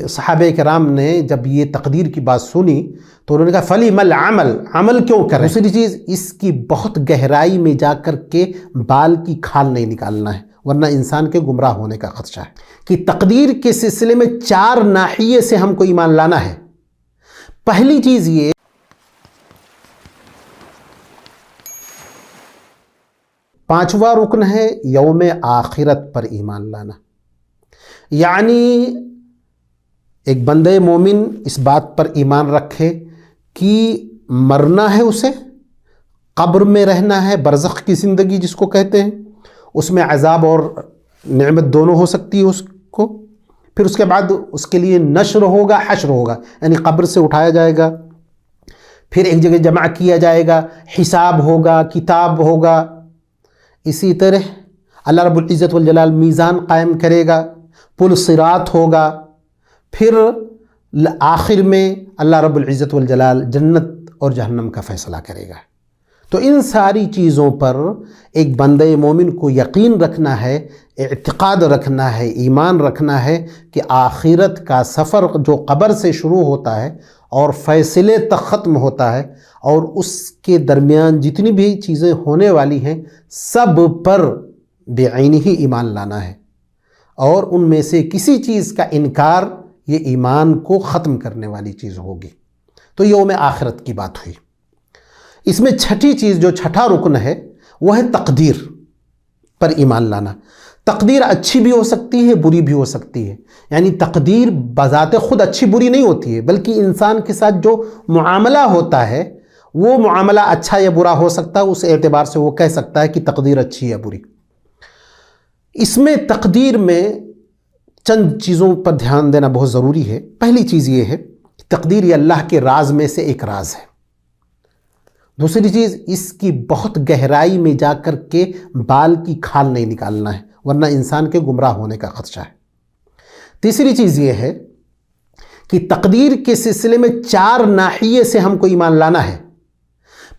صحابہ کرام نے جب یہ تقدیر کی بات سنی تو انہوں نے کہا فَلِمَ الْعَمَلْ، عمل کیوں کریں؟ دوسری چیز، اس کی بہت گہرائی میں جا کر کے بال کی کھال نہیں نکالنا ہے، ورنہ انسان کے گمراہ ہونے کا خدشہ ہے کہ تقدیر کے سلسلے میں 4 ناحیے سے ہم کو ایمان لانا ہے۔ پہلی چیز یہ، پانچواں رکن ہے یوم آخرت پر ایمان لانا، یعنی ایک بندے مومن اس بات پر ایمان رکھے کہ مرنا ہے، اسے قبر میں رہنا ہے، برزخ کی زندگی جس کو کہتے ہیں، اس میں عذاب اور نعمت دونوں ہو سکتی ہے اس کو، پھر اس کے بعد اس کے لیے نشر ہوگا، حشر ہوگا، یعنی قبر سے اٹھایا جائے گا، پھر ایک جگہ جمع کیا جائے گا، حساب ہوگا، کتاب ہوگا۔ اسی طرح اللہ رب العزت والجلال میزان قائم کرے گا، پل صراط ہوگا، پھر آخر میں اللہ رب العزت والجلال جنت اور جہنم کا فیصلہ کرے گا۔ تو ان ساری چیزوں پر ایک بندے مومن کو یقین رکھنا ہے، اعتقاد رکھنا ہے، ایمان رکھنا ہے کہ آخرت کا سفر جو قبر سے شروع ہوتا ہے اور فیصلے تک ختم ہوتا ہے، اور اس کے درمیان جتنی بھی چیزیں ہونے والی ہیں سب پر بعینہ ہی ایمان لانا ہے، اور ان میں سے کسی چیز کا انکار یہ ایمان کو ختم کرنے والی چیز ہوگی۔ تو یوم آخرت کی بات ہوئی۔ اس میں چھٹی چیز، جو چھٹا رکن ہے، وہ ہے تقدیر پر ایمان لانا۔ تقدیر اچھی بھی ہو سکتی ہے، بری بھی ہو سکتی ہے، یعنی تقدیر بذات خود اچھی بری نہیں ہوتی ہے، بلکہ انسان کے ساتھ جو معاملہ ہوتا ہے وہ معاملہ اچھا یا برا ہو سکتا ہے، اس اعتبار سے وہ کہہ سکتا ہے کہ تقدیر اچھی یا بری۔ اس میں تقدیر میں چند چیزوں پر دھیان دینا بہت ضروری ہے۔ پہلی چیز یہ ہے کہ تقدیر یہ اللہ کے راز میں سے ایک راز ہے۔ دوسری چیز، اس کی بہت گہرائی میں جا کر کے بال کی کھال نہیں نکالنا ہے، ورنہ انسان کے گمراہ ہونے کا خدشہ ہے۔ تیسری چیز یہ ہے کہ تقدیر کے سلسلے میں 4 ناحیے سے ہم کو ایمان لانا ہے۔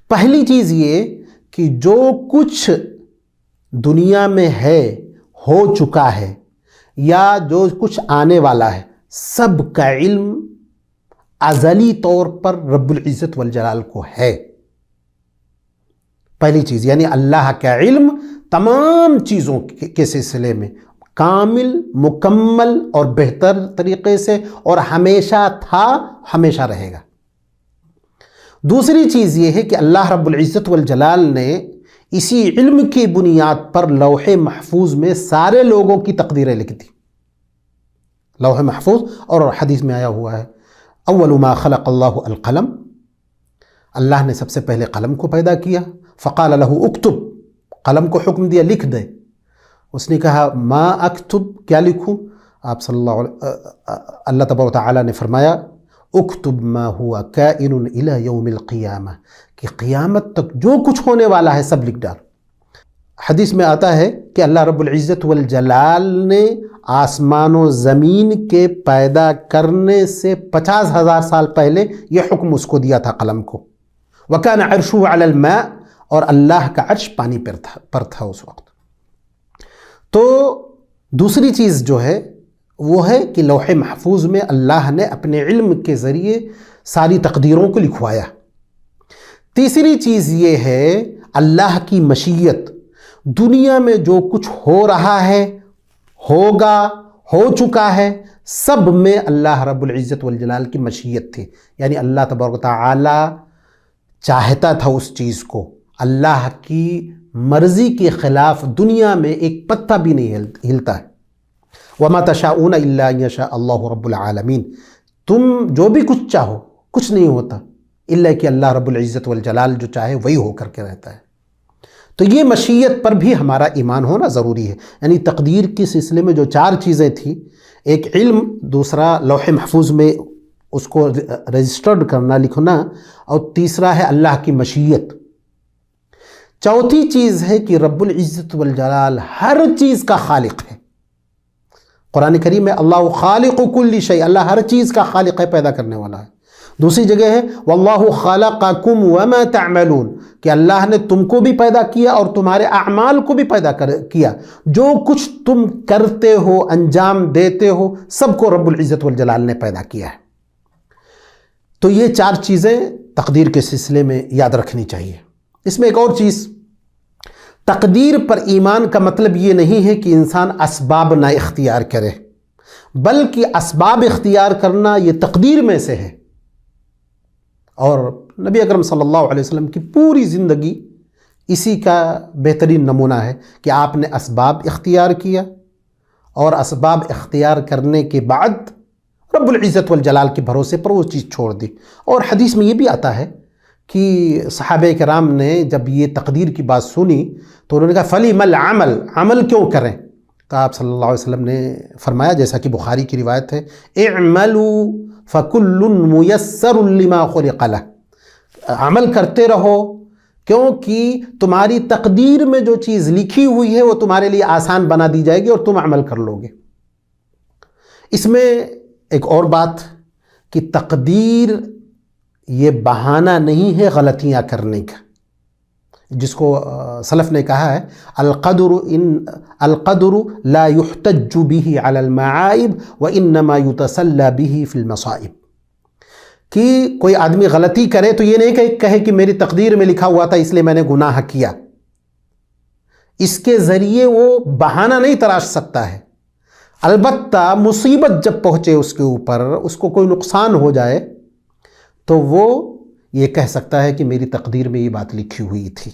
پہلی چیز یہ کہ جو کچھ دنیا میں ہے، ہو چکا ہے، یا جو کچھ آنے والا ہے، سب کا علم ازلی طور پر رب العزت والجلال کو ہے۔ پہلی چیز، یعنی اللہ کا علم تمام چیزوں کے سلسلے میں کامل، مکمل اور بہتر طریقے سے، اور ہمیشہ تھا، ہمیشہ رہے گا۔ دوسری چیز یہ ہے کہ اللہ رب العزت والجلال نے اسی علم کی بنیاد پر لوح محفوظ میں سارے لوگوں کی تقدیریں لکھ دی۔ لوح محفوظ، اور حدیث میں آیا ہوا ہے اول ما خلق اللہ القلم، اللہ نے سب سے پہلے قلم کو پیدا کیا، فقال له اکتب، قلم کو حکم دیا لکھ دے۔ اس نے کہا ما اکتب، کیا لکھوں؟ آپ اللہ تبارک و تعالیٰ نے فرمایا اکتب ما ہوا کائن الی یوم القیامہ، کہ قیامت تک جو کچھ ہونے والا ہے سب لکھ ڈال۔ حدیث میں آتا ہے کہ اللہ رب العزت والجلال نے آسمان و زمین کے پیدا کرنے سے 50,000 سال پہلے یہ حکم اس کو دیا تھا قلم کو۔ وَكَانَ عَرْشُهُ عَلَى الْمَاءِ، اور اللہ کا عرش پانی پر تھا اس وقت۔ تو دوسری چیز جو ہے وہ ہے کہ لوح محفوظ میں اللہ نے اپنے علم کے ذریعے ساری تقدیروں کو لکھوایا۔ تیسری چیز یہ ہے اللہ کی مشیت، دنیا میں جو کچھ ہو رہا ہے، ہوگا، ہو چکا ہے، سب میں اللہ رب العزت والجلال کی مشیت تھی، یعنی اللہ تبارک و تعالی چاہتا تھا اس چیز کو۔ اللہ کی مرضی کے خلاف دنیا میں ایک پتہ بھی نہیں ہلتا ہے۔ وَمَا تَشَاءُونَ إِلَّا أَن يَشَاءَ اللَّهُ رَبُّ الْعَالَمِينَ، تم جو بھی کچھ چاہو کچھ نہیں ہوتا الا کہ اللہ رب العزت والجلال جو چاہے وہی ہو کر کے رہتا ہے۔ تو یہ مشیت پر بھی ہمارا ایمان ہونا ضروری ہے، یعنی تقدیر کے سلسلے میں جو 4 چیزیں تھیں، ایک علم، دوسرا لوح محفوظ میں اس کو رجسٹرڈ کرنا، لکھنا، اور تیسرا ہے اللہ کی مشیت۔ چوتھی چیز ہے کہ رب العزت والجلال ہر چیز کا خالق ہے۔ قرآن کریم میں اللہ خالق کل شیء، اللہ ہر چیز کا خالق ہے، پیدا کرنے والا ہے۔ دوسری جگہ ہے واللہ خلقکم وما تعملون، کہ اللہ نے تم کو بھی پیدا کیا اور تمہارے اعمال کو بھی پیدا کیا، جو کچھ تم کرتے ہو انجام دیتے ہو سب کو رب العزت والجلال نے پیدا کیا ہے۔ تو یہ 4 چیزیں تقدیر کے سلسلے میں یاد رکھنی چاہیے۔ اس میں ایک اور چیز، تقدیر پر ایمان کا مطلب یہ نہیں ہے کہ انسان اسباب نہ اختیار کرے، بلکہ اسباب اختیار کرنا یہ تقدیر میں سے ہے۔ اور نبی اکرم صلی اللہ علیہ وسلم کی پوری زندگی اسی کا بہترین نمونہ ہے کہ آپ نے اسباب اختیار کیا، اور اسباب اختیار کرنے کے بعد رب العزت والجلال کے بھروسے پر وہ چیز چھوڑ دی۔ اور حدیث میں یہ بھی آتا ہے کہ صحابہ کرام نے جب یہ تقدیر کی بات سنی تو انہوں نے کہا فَلِمَ الْعَمَلْ، عمل کیوں کریں؟ تو آپ صلی اللہ علیہ وسلم نے فرمایا، جیسا کہ بخاری کی روایت ہے، اعملوا فَكُلٌّ مُيَسَّرٌ لِمَا خُلِقَ لَهُ، عمل کرتے رہو کیونکہ تمہاری تقدیر میں جو چیز لکھی ہوئی ہے وہ تمہارے لیے آسان بنا دی جائے گی اور تم عمل کر لو گے۔ اس میں ایک اور بات کہ تقدیر یہ بہانہ نہیں ہے غلطیاں کرنے کا، جس کو سلف نے کہا ہے القدر لا يحتج به على المعائب وانما يتسلى به في المصائب، کہ کوئی آدمی غلطی کرے تو یہ نہیں کہے کہ میری تقدیر میں لکھا ہوا تھا اس لیے میں نے گناہ کیا، اس کے ذریعے وہ بہانہ نہیں تراش سکتا ہے۔ البتہ مصیبت جب پہنچے اس کے اوپر، اس کو کوئی نقصان ہو جائے، تو وہ یہ کہہ سکتا ہے کہ میری تقدیر میں یہ بات لکھی ہوئی تھی۔